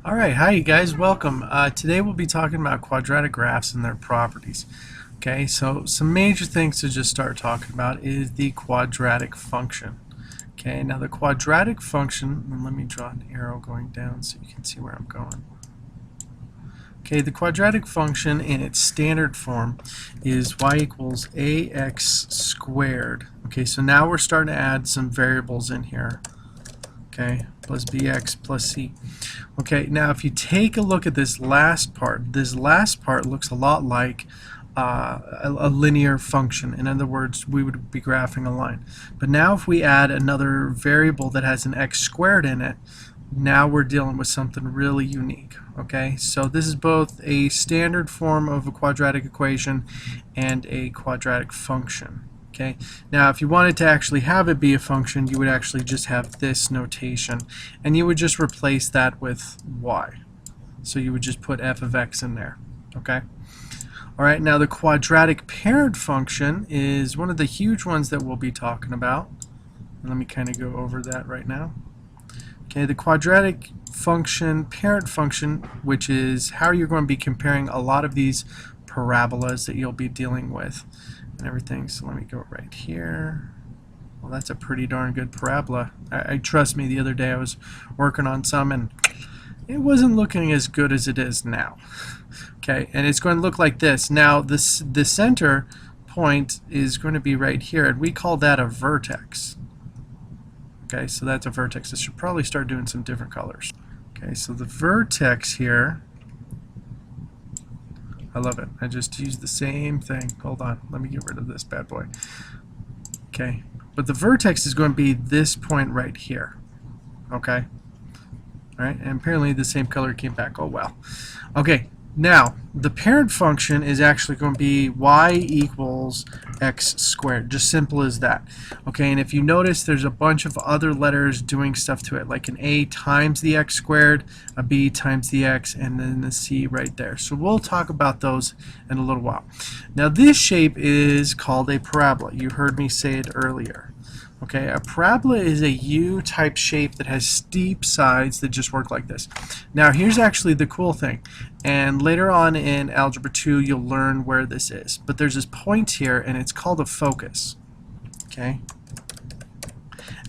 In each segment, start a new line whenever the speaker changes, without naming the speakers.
Alright, hi you guys, welcome. Today we'll be talking about quadratic graphs and their properties. Okay, so some major things to just start talking about is the quadratic function. Okay, now the quadratic function, and let me draw an arrow going down so you can see where I'm going. Okay, the quadratic function in its standard form is y equals ax squared. Okay, so now we're starting to add some variables in here. Okay, plus bx plus c. Okay, now if you take a look at this last part looks a lot like a linear function. In other words, we would be graphing a line. But now if we add another variable that has an x squared in it, now we're dealing with something really unique. Okay, so this is both a standard form of a quadratic equation and a quadratic function. Okay, now if you wanted to actually have it be a function, you would actually just have this notation, and you would just replace that with y. So you would just put f of x in there. Okay. Alright, now the quadratic parent function is one of the huge ones that we'll be talking about. Let me kind of go over that right now. Okay, the quadratic function, parent function, which is how you're going to be comparing a lot of these parabolas that you'll be dealing with and everything. So let me go right here. Well, that's a pretty darn good parabola. I trust me, the other day I was working on some and it wasn't looking as good as it is now. Okay, and it's going to look like this. Now the center point is going to be right here, and we call that a vertex. Okay, so that's a vertex. I should probably start doing some different colors. Okay, so the vertex here, I love it. I just used the same thing. Hold on, let me get rid of this bad boy. Okay, but the vertex is going to be this point right here. Okay, all right, and apparently the same color came back. Oh well. Okay, now the parent function is actually going to be y equals x squared. Just simple as that. Okay, and if you notice, there's a bunch of other letters doing stuff to it, like an a times the x squared, a b times the x, and then the c right there. So we'll talk about those in a little while. Now this shape is called a parabola. You heard me say it earlier. Okay, a parabola is a U-type shape that has steep sides that just work like this. Now here's actually the cool thing, and later on in Algebra 2 you'll learn where this is. But there's this point here and it's called a focus. Okay.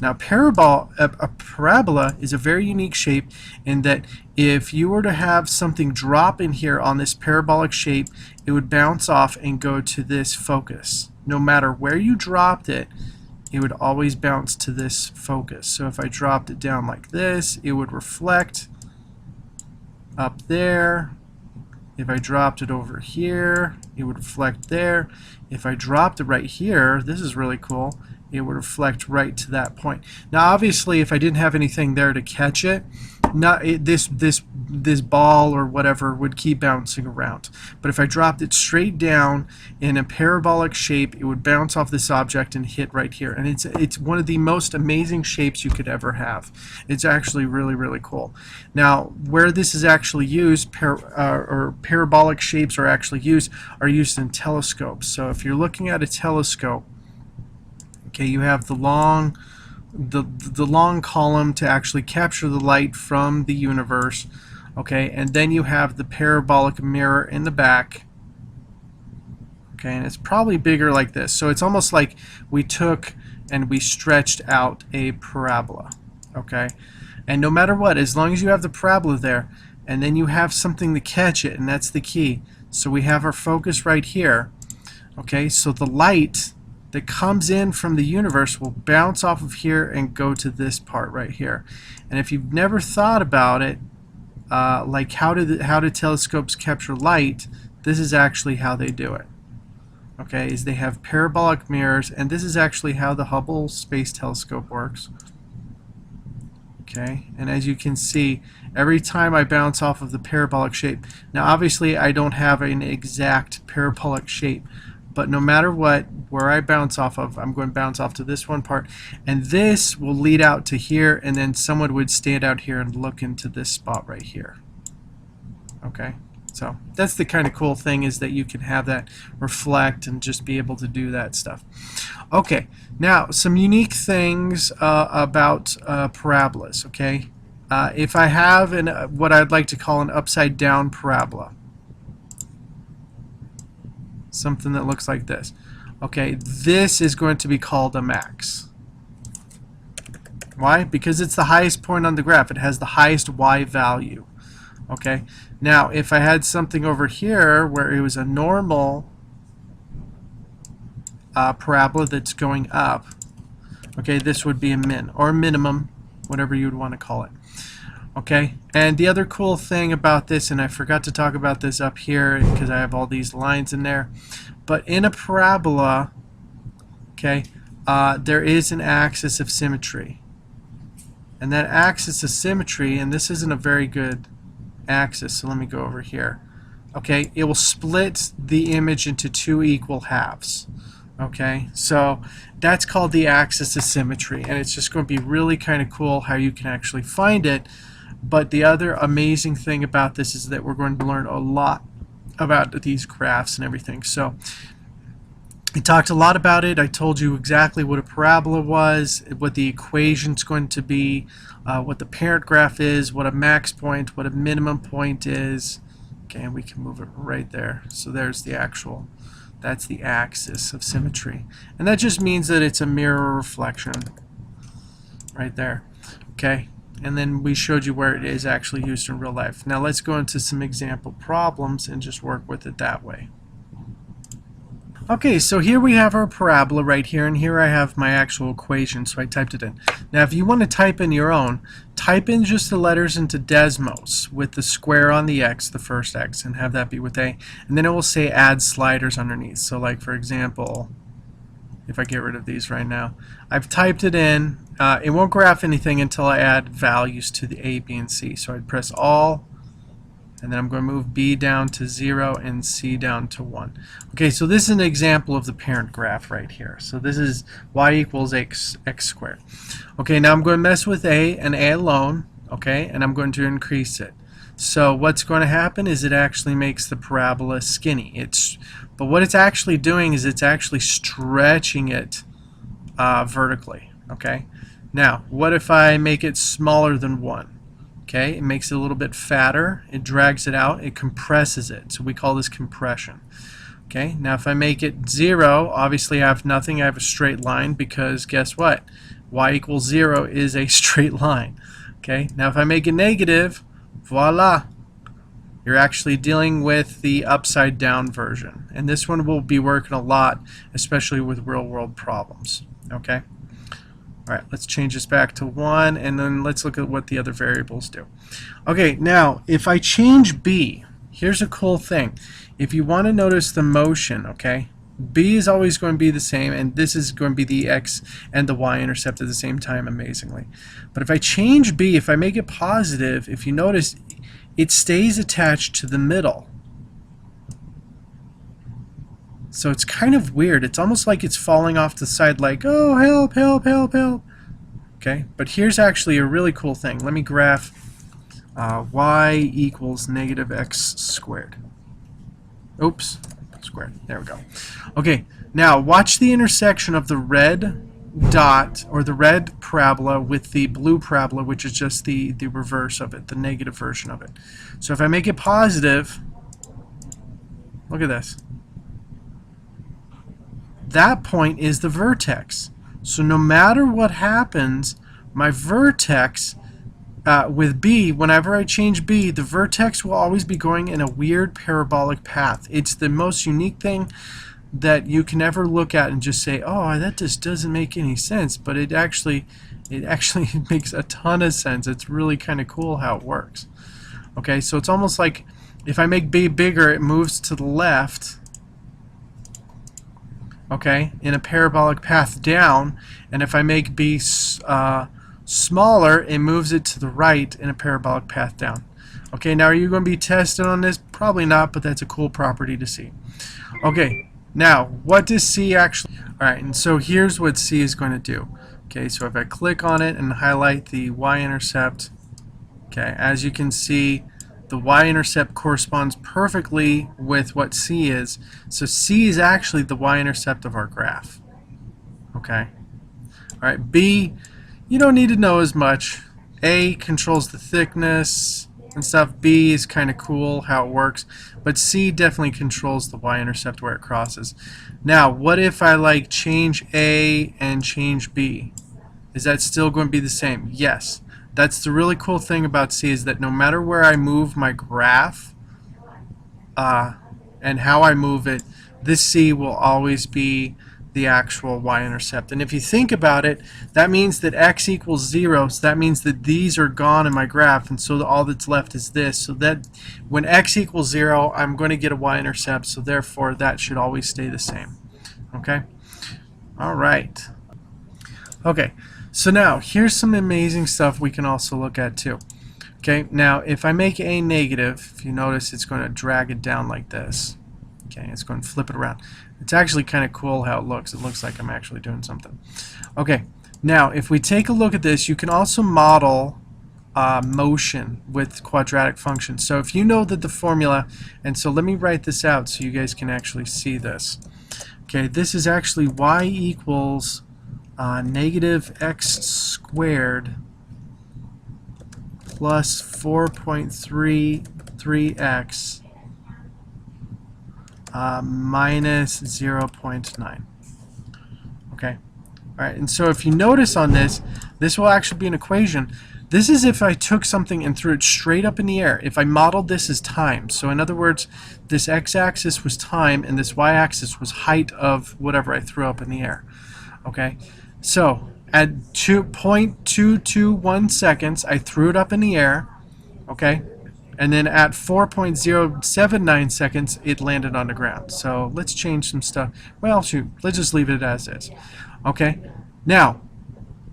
Now a parabola is a very unique shape in that if you were to have something drop in here on this parabolic shape, it would bounce off and go to this focus. No matter where you dropped it, it would always bounce to this focus. So if I dropped it down like this, it would reflect up there. If I dropped it over here, it would reflect there. If I dropped it right here, this is really cool, it would reflect right to that point. Now obviously if I didn't have anything there to catch it, this ball or whatever would keep bouncing around. But if I dropped it straight down in a parabolic shape, it would bounce off this object and hit right here. And it's one of the most amazing shapes you could ever have. It's actually really cool. Now where this is actually used, or parabolic shapes are actually used in telescopes. So if you're looking at a telescope, okay, you have the long column to actually capture the light from the universe, okay, and then you have the parabolic mirror in the back, okay, and it's probably bigger like this. So it's almost like we took and we stretched out a parabola, okay, and no matter what, as long as you have the parabola there and then you have something to catch it, and that's the key. So we have our focus right here, okay, so the light that comes in from the universe will bounce off of here and go to this part right here. And if you've never thought about it, like how do telescopes capture light, this is actually how they do it. Okay, is they have parabolic mirrors, and this is actually how the Hubble Space Telescope works. Okay, and as you can see, every time I bounce off of the parabolic shape, now obviously I don't have an exact parabolic shape, but no matter what, where I bounce off of, I'm going to bounce off to this one part, and this will lead out to here, and then someone would stand out here and look into this spot right here. Okay, so that's the kind of cool thing, is that you can have that reflect and just be able to do that stuff. Okay, now some unique things about parabolas. Okay, if I have what I'd like to call an upside down parabola, something that looks like this. Okay, this is going to be called a max. Why? Because it's the highest point on the graph. It has the highest y value. Okay, now if I had something over here where it was a normal parabola that's going up, okay, this would be a min or a minimum, whatever you would want to call it. Okay, and the other cool thing about this, and I forgot to talk about this up here because I have all these lines in there, but in a parabola, okay, there is an axis of symmetry. And that axis of symmetry, and this isn't a very good axis, so let me go over here. Okay, it will split the image into two equal halves. Okay, so that's called the axis of symmetry, and it's just going to be really kind of cool how you can actually find it. But the other amazing thing about this is that we're going to learn a lot about these graphs and everything. So I talked a lot about it. I told you exactly what a parabola was, what the equation's going to be, what the parent graph is, what a max point, what a minimum point is. Okay, and we can move it right there. So there's the actual, that's the axis of symmetry. And that just means that it's a mirror reflection right there. Okay, and then we showed you where it is actually used in real life. Now let's go into some example problems and just work with it that way. Okay, so here we have our parabola right here, and here I have my actual equation, so I typed it in. Now if you want to type in your own, type in just the letters into Desmos with the square on the x, the first x, and have that be with a, and then it will say add sliders underneath. So like for example, if I get rid of these right now, I've typed it in. It won't graph anything until I add values to the a, b, and c. So I'd press all, and then I'm going to move b down to 0 and c down to 1. Okay, so this is an example of the parent graph right here. So this is y equals x squared. Okay, now I'm going to mess with a and a alone, okay, and I'm going to increase it. So what's going to happen is it actually makes the parabola skinny. But what it's actually doing is it's actually stretching it vertically. Okay. Now, what if I make it smaller than 1? Okay, it makes it a little bit fatter. It drags it out. It compresses it. So we call this compression. Okay. Now, if I make it 0, obviously I have nothing. I have a straight line because guess what? Y equals 0 is a straight line. Okay. Now, if I make it negative, voila. You're actually dealing with the upside down version. And this one will be working a lot, especially with real world problems. Okay? Alright, let's change this back to 1, and then let's look at what the other variables do. Okay, now if I change b, here's a cool thing. If you want to notice the motion, okay, b is always going to be the same, and this is going to be the x and the y intercept at the same time, amazingly. But if I change b, if I make it positive, if you notice, it stays attached to the middle. So it's kind of weird. It's almost like it's falling off the side like, oh, help, help, help, help. Okay, but here's actually a really cool thing. Let me graph y equals negative x squared. Oops, squared. There we go. Okay, now watch the intersection of the red dot, or the red parabola, with the blue parabola, which is just the reverse of it, the negative version of it. So if I make it positive, look at this. That point is the vertex. So no matter what happens, my vertex with b, whenever I change b, the vertex will always be going in a weird parabolic path. It's the most unique thing that you can ever look at and just say, oh, that just doesn't make any sense, but it actually makes a ton of sense. It's really kind of cool how it works. Okay, so it's almost like if I make b bigger, it moves to the left, okay, in a parabolic path down, and if I make b smaller, it moves it to the right in a parabolic path down. Okay, now are you going to be tested on this? Probably not, but that's a cool property to see. Okay, now what does C actually... Alright, and so here's what C is going to do. Okay, so if I click on it and highlight the y-intercept, okay, as you can see, the y-intercept corresponds perfectly with what C is. So C is actually the y-intercept of our graph. Okay. Alright, B, you don't need to know as much. A controls the thickness and stuff. B is kind of cool how it works, but C definitely controls the y-intercept where it crosses. Now, what if I like change A and change B? Is that still going to be the same? Yes. That's the really cool thing about C, is that no matter where I move my graph and how I move it, this C will always be the actual y-intercept. And if you think about it, that means that x equals 0, so that means that these are gone in my graph, and so all that's left is this. So that when x equals 0, I'm going to get a y-intercept, so therefore that should always stay the same. Okay? All right. Okay, so now here's some amazing stuff we can also look at too. Okay, now if I make a negative, if you notice, it's going to drag it down like this. Okay, it's going to flip it around. It's actually kind of cool how it looks. It looks like I'm actually doing something. Okay, now if we take a look at this, you can also model motion with quadratic functions. So if you know that the formula, and so let me write this out so you guys can actually see this. Okay, this is actually y equals negative x squared plus 4.33x minus 0.9. Okay. Alright, and so if you notice on this, this will actually be an equation. This is if I took something and threw it straight up in the air. If I modeled this as time. So in other words, this x-axis was time and this y-axis was height of whatever I threw up in the air. Okay. So at 2.221 seconds, I threw it up in the air. Okay. And then at 4.079 seconds, it landed on the ground. So let's change some stuff. Well, shoot, let's just leave it as is. Okay. Now,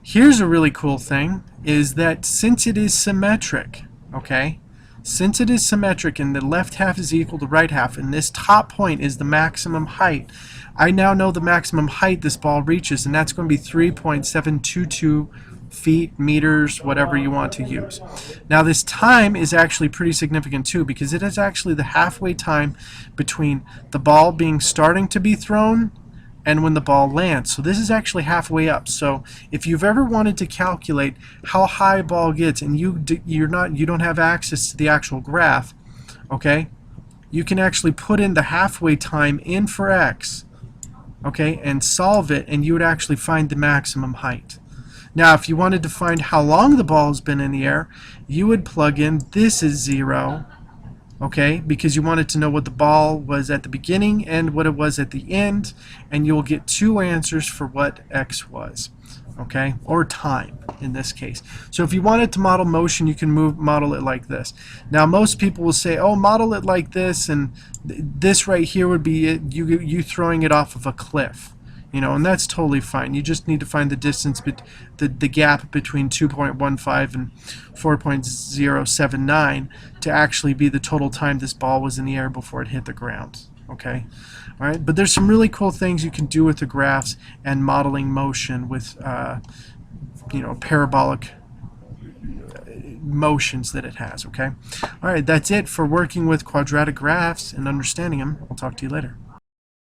here's a really cool thing, is that since it is symmetric, okay, since it is symmetric and the left half is equal to the right half, and this top point is the maximum height, I now know the maximum height this ball reaches, and that's going to be 3.722 feet, meters, whatever you want to use. Now this time is actually pretty significant too, because it is actually the halfway time between the ball being starting to be thrown and when the ball lands. So this is actually halfway up. So if you've ever wanted to calculate how high a ball gets and you don't have access to the actual graph, okay, you can actually put in the halfway time in for x, okay, and solve it, and you would actually find the maximum height. Now if you wanted to find how long the ball has been in the air, you would plug in this is 0, okay, because you wanted to know what the ball was at the beginning and what it was at the end, and you'll get two answers for what x was, okay, or time in this case. So if you wanted to model motion, you can model it like this. Now most people will say, oh, model it like this, and this right here would be it, you throwing it off of a cliff. You know, and that's totally fine. You just need to find the distance, the gap between 2.15 and 4.079 to actually be the total time this ball was in the air before it hit the ground. Okay, all right. But there's some really cool things you can do with the graphs and modeling motion with, you know, parabolic motions that it has. Okay, all right. That's it for working with quadratic graphs and understanding them. I'll talk to you later.